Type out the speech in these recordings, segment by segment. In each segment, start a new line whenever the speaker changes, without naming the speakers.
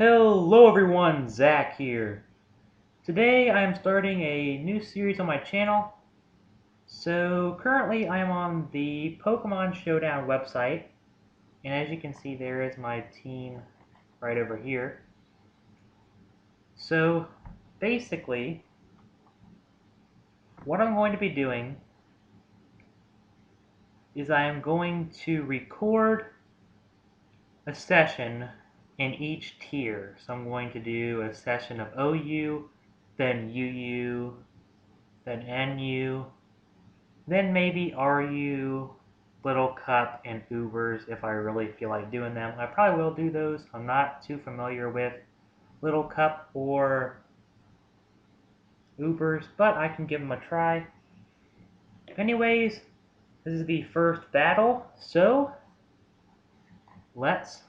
Hello everyone, Zach here. Today I am starting a new series on my channel. So currently I am on the Pokemon Showdown website, and as you can see there is my team right over here. So basically what I'm going to be doing is I am going to record a session in each tier. So I'm going to do a session of OU, then UU, then NU, then maybe RU, Little Cup, and Ubers if I really feel like doing them. I probably will do those. I'm not too familiar with Little Cup or Ubers, but I can give them a try. Anyways, this is the first battle, so let's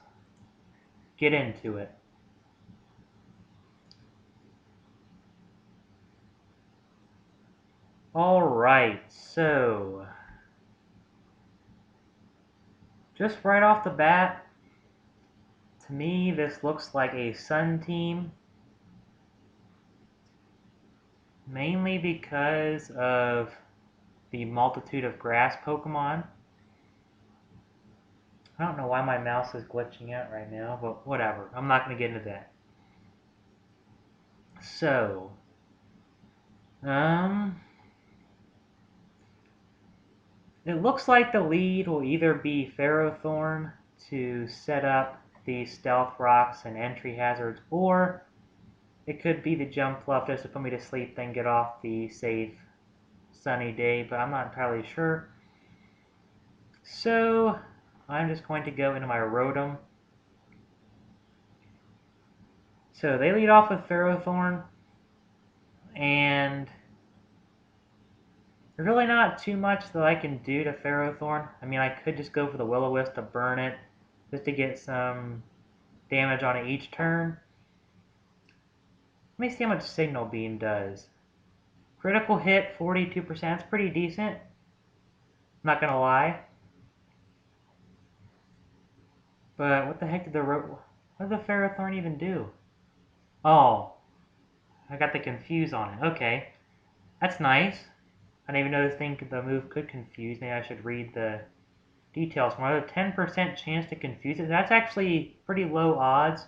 get into it. Alright, so just right off the bat, to me this looks like a Sun team. Mainly because of the multitude of grass Pokemon. I don't know why my mouse is glitching out right now, but whatever. I'm not going to get into that. So, it looks like the lead will either be Ferrothorn to set up the Stealth Rocks and entry hazards, or it could be the Jump Fluff just to put me to sleep, then get off the safe sunny day, but I'm not entirely sure. So, I'm just going to go into my Rotom. So they lead off with Ferrothorn, and there's really not too much that I can do to Ferrothorn. I mean, I could just go for the Will-O-Wisp to burn it, just to get some damage on it each turn. Let me see how much Signal Beam does. Critical hit, 42%. That's pretty decent. I'm not gonna lie. But what the heck did what did the Ferrothorn even do? Oh, I got the confuse on it. Okay, that's nice. I didn't even know this thing, the move could confuse. Maybe I should read the details more. A 10% chance to confuse it. That's actually pretty low odds.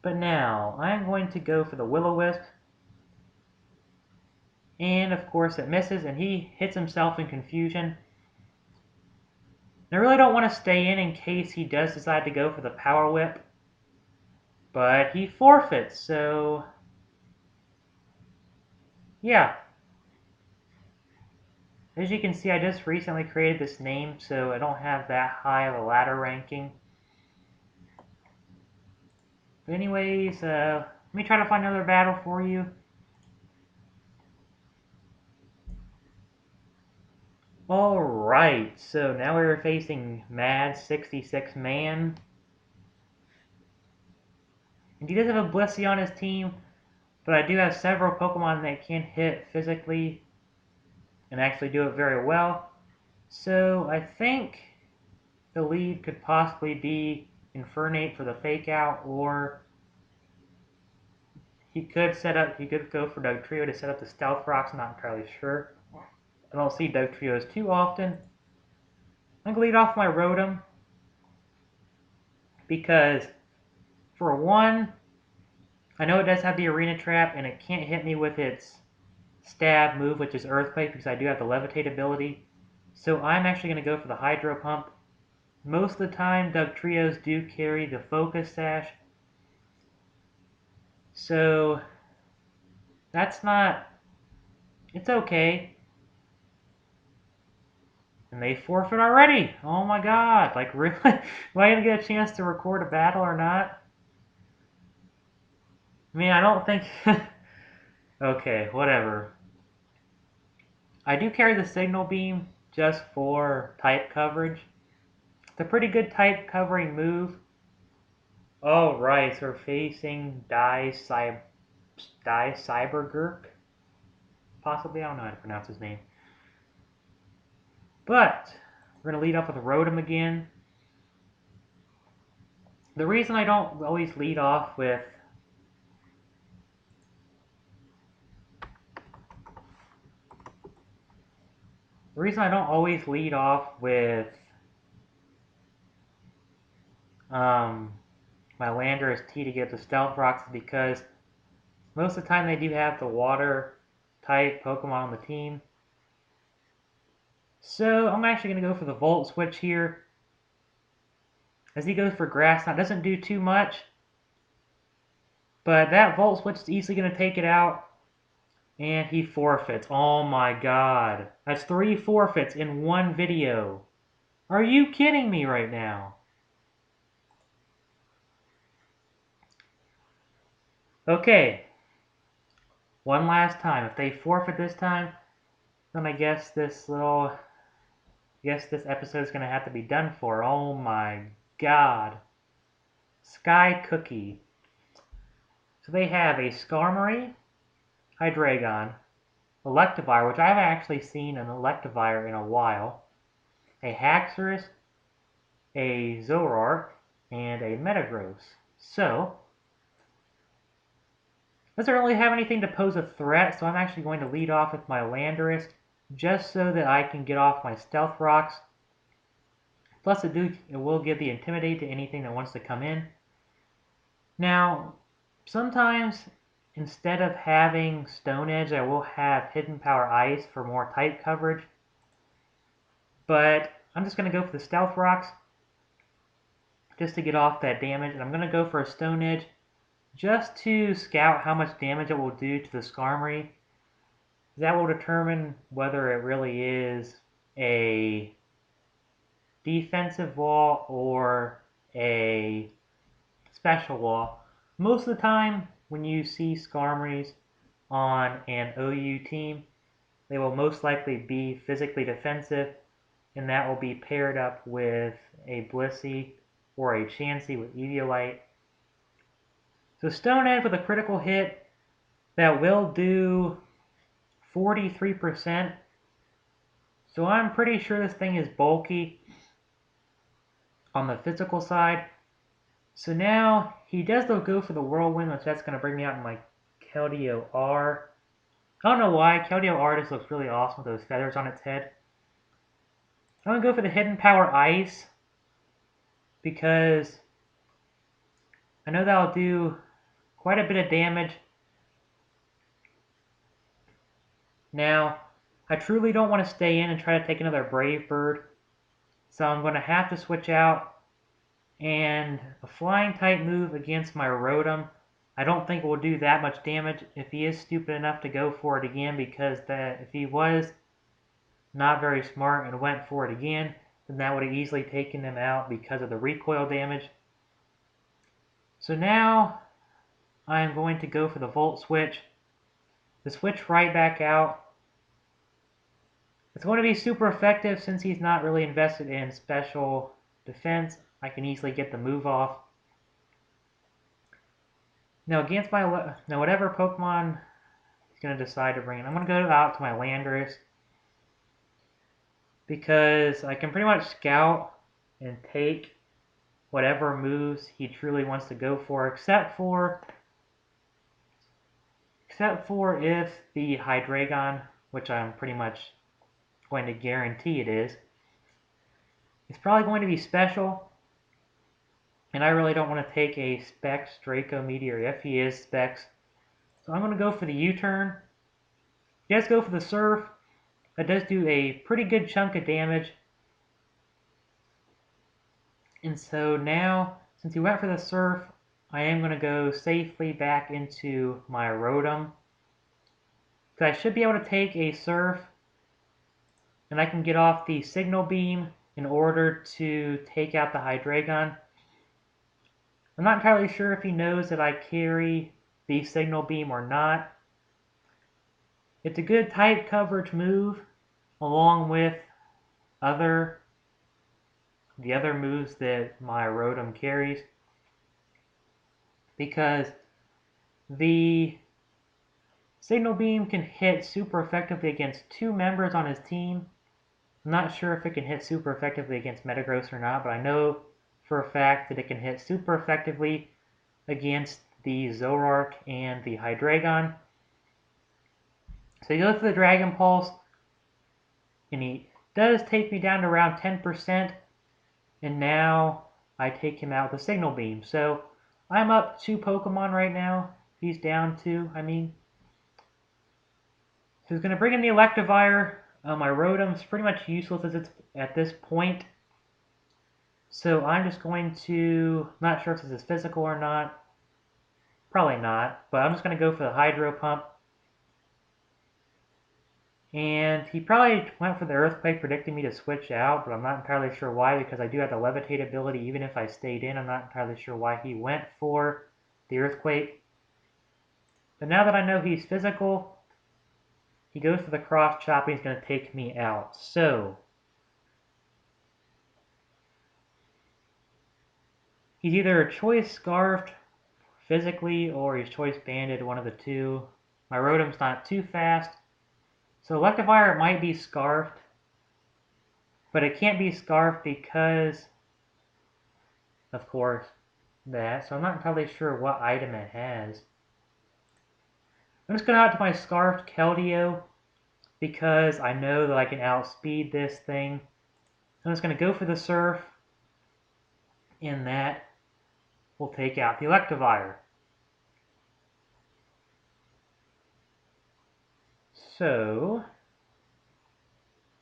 But now, I'm going to go for the Will-O-Wisp. And of course it misses, and he hits himself in confusion. I really don't want to stay in case he does decide to go for the Power Whip. But he forfeits, so yeah. As you can see, I just recently created this name, so I don't have that high of a ladder ranking. But anyways, let me try to find another battle for you. Alright, so now we're facing Mad 66 Man. And he does have a Blissey on his team, but I do have several Pokemon that can hit physically and actually do it very well. So I think the lead could possibly be Infernape for the Fake Out, or he could go for Dugtrio to set up the Stealth Rocks. I'm not entirely sure. I don't see Dugtrios too often. I'm going to lead off my Rotom because, for one, I know it does have the Arena Trap, and it can't hit me with its stab move, which is Earthquake, because I do have the Levitate ability. So I'm actually going to go for the Hydro Pump. Most of the time, Dugtrios do carry the Focus Sash. So that's not... it's okay. And they forfeit already! Oh my god, like really? Am I going to get a chance to record a battle or not? I mean, I don't think... okay, whatever. I do carry the Signal Beam just for type coverage. It's a pretty good type covering move. Alright, so we're facing Cybergurk. Possibly, I don't know how to pronounce his name. But, we're going to lead off with Rotom again. The reason I don't always lead off with the reason I don't always lead off with um, my Landorus T to get the Stealth Rocks is because most of the time they do have the water type Pokemon on the team. So I'm actually going to go for the Volt Switch here. As he goes for Grass Knot, doesn't do too much. But that Volt Switch is easily going to take it out. And he forfeits. Oh my god. That's 3 forfeits in one video. Are you kidding me right now? Okay. One last time. If they forfeit this time, then I guess this episode is going to have to be done for. Oh my god. Sky Cookie. So they have a Skarmory, Hydreigon, Electivire, which I haven't actually seen an Electivire in a while, a Haxorus, a Zoroark, and a Metagross. So, doesn't really have anything to pose a threat, so I'm actually going to lead off with my Landorus, just so that I can get off my Stealth Rocks. Plus, it will give the Intimidate to anything that wants to come in. Now, sometimes, instead of having Stone Edge, I will have Hidden Power Ice for more type coverage. But I'm just going to go for the Stealth Rocks, just to get off that damage. And I'm going to go for a Stone Edge, just to scout how much damage it will do to the Skarmory. That will determine whether it really is a defensive wall or a special wall. Most of the time, when you see Skarmories on an OU team, they will most likely be physically defensive, and that will be paired up with a Blissey or a Chansey with Eviolite. So Stone Edge with a critical hit, that will do 43%. So I'm pretty sure this thing is bulky on the physical side. So now he does though go for the Whirlwind, which that's going to bring me out in my Keldeo R. I don't know why, Keldeo R just looks really awesome with those feathers on its head. I'm going to go for the Hidden Power Ice, because I know that'll do quite a bit of damage. Now, I truly don't want to stay in and try to take another Brave Bird, so I'm going to have to switch out. And a Flying type move against my Rotom, I don't think will do that much damage if he is stupid enough to go for it again, because if he was not very smart and went for it again, then that would have easily taken him out because of the recoil damage. So now I'm going to go for the Volt Switch. The switch right back out. It's going to be super effective since he's not really invested in special defense. I can easily get the move off. Now against whatever Pokemon he's going to decide to bring in, I'm going to go out to my Landorus, because I can pretty much scout and take whatever moves he truly wants to go for, except for if the Hydreigon, which I'm pretty much going to guarantee it is probably going to be special, and I really don't want to take a Specs Draco Meteor if he is Specs. So I'm going to go for the U-turn. He does go for the Surf. That does do a pretty good chunk of damage. And so now, since he went for the Surf, I am going to go safely back into my Rotom. So I should be able to take a Surf, and I can get off the Signal Beam in order to take out the Hydreigon. I'm not entirely sure if he knows that I carry the Signal Beam or not. It's a good type coverage move, along with the other moves that my Rotom carries, because the Signal Beam can hit super effectively against 2 members on his team. I'm not sure if it can hit super effectively against Metagross or not, but I know for a fact that it can hit super effectively against the Zoroark and the Hydreigon. So he goes for the Dragon Pulse, and he does take me down to around 10%, and now I take him out with a Signal Beam. So I'm up 2 Pokemon right now. He's down 2, I mean. So he's going to bring in the Electivire. My Rotom's pretty much useless at this point. So I'm just going to, not sure if this is physical or not. Probably not, but I'm just going to go for the Hydro Pump. And he probably went for the Earthquake, predicting me to switch out, but I'm not entirely sure why, because I do have the Levitate ability even if I stayed in. I'm not entirely sure why he went for the Earthquake. But now that I know he's physical, he goes for the Cross Chop, and he's going to take me out. So he's either Choice Scarfed physically, or he's Choice Banded, one of the two. My Rotom's not too fast. So Electivire might be Scarfed, but it can't be Scarfed because, of course, that. So I'm not entirely sure what item it has. I'm just going out to my Scarfed Keldeo because I know that I can outspeed this thing. I'm just going to go for the Surf, and that will take out the Electivire. So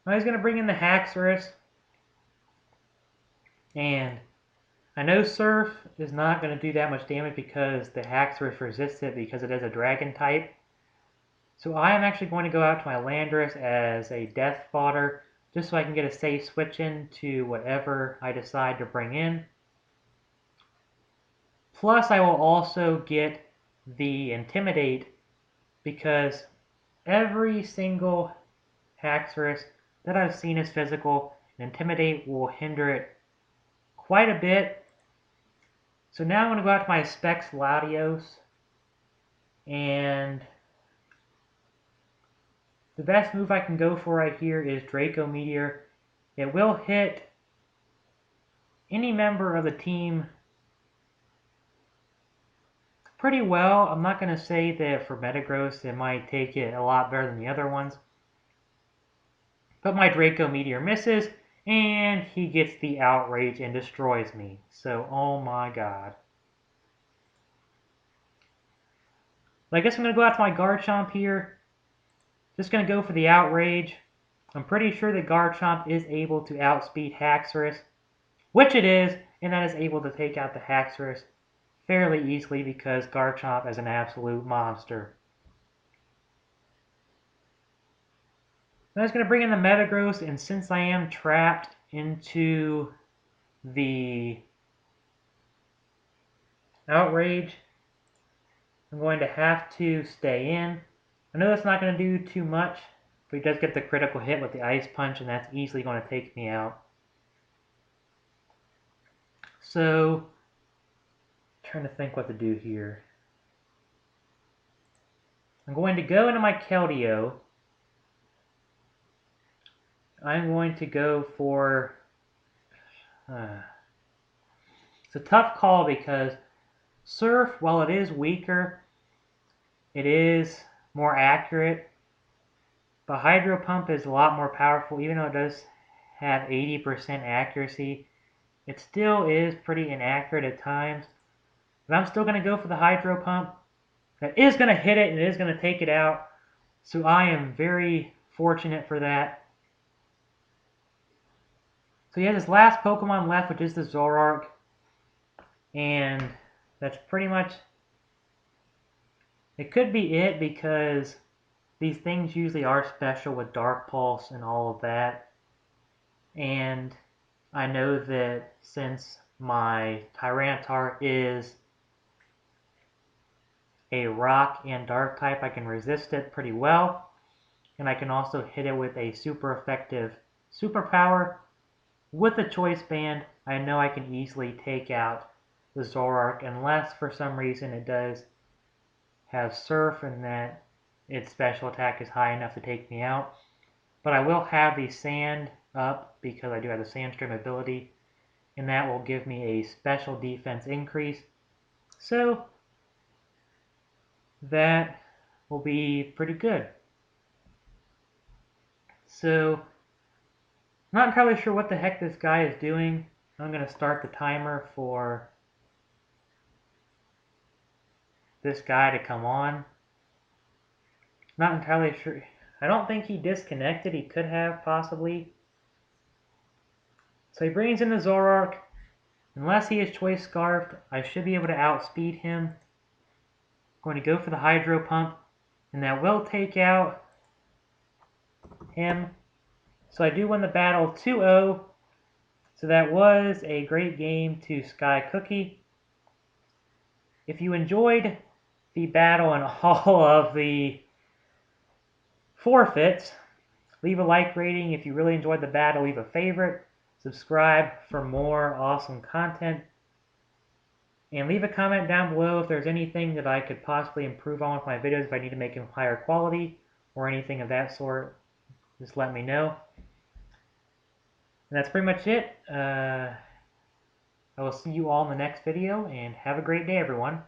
now he's going to bring in the Haxorus, and I know Surf is not going to do that much damage because the Haxorus resists it because it is a Dragon type. So I am actually going to go out to my Landorus as a Death Fodder, just so I can get a safe switch in to whatever I decide to bring in. Plus I will also get the Intimidate because every single Haxorus that I've seen is physical, and Intimidate will hinder it quite a bit. So now I'm going to go out to my Specs Latios, and the best move I can go for right here is Draco Meteor. It will hit any member of the team pretty well. I'm not going to say that for Metagross it might take it a lot better than the other ones. But my Draco Meteor misses, and he gets the Outrage and destroys me. So, oh my god. I guess I'm going to go out to my Garchomp here. Just going to go for the Outrage. I'm pretty sure that Garchomp is able to outspeed Haxorus, which it is, and that is able to take out the Haxorus fairly easily because Garchomp is an absolute monster. I'm just going to bring in the Metagross, and since I am trapped into the Outrage, I'm going to have to stay in. I know that's not going to do too much, but he does get the critical hit with the Ice Punch, and that's easily going to take me out. So, trying to think what to do here. I'm going to go into my Keldeo. I'm going to go for... it's a tough call because Surf, while it is weaker, it is more accurate. But Hydro Pump is a lot more powerful, even though it does have 80% accuracy. It still is pretty inaccurate at times. But I'm still going to go for the Hydro Pump. That is going to hit it, and it is going to take it out. So I am very fortunate for that. So he has his last Pokemon left, which is the Zoroark. And that's pretty much... it could be it because these things usually are special with Dark Pulse and all of that. And I know that since my Tyranitar is a rock and dark type, I can resist it pretty well. And I can also hit it with a super effective superpower. With the Choice Band, I know I can easily take out the Zoroark unless for some reason it does have Surf and that its special attack is high enough to take me out. But I will have the Sand up because I do have the Sandstream ability. and that will give me a special defense increase. So that will be pretty good. So I'm not entirely sure what the heck this guy is doing. I'm going to start the timer for this guy to come on. Not entirely sure. I don't think he disconnected. He could have, possibly. So he brings in the Zoroark. Unless he is Choice Scarfed, I should be able to outspeed him. I'm going to go for the Hydro Pump, and that will take out him. So I do win the battle 2-0. So that was a great game to Sky Cookie. If you enjoyed the battle and all of the forfeits, leave a like rating. If you really enjoyed the battle, leave a favorite. Subscribe for more awesome content. And leave a comment down below if there's anything that I could possibly improve on with my videos, if I need to make them higher quality or anything of that sort. Just let me know. And that's pretty much it. I will see you all in the next video, and have a great day, everyone.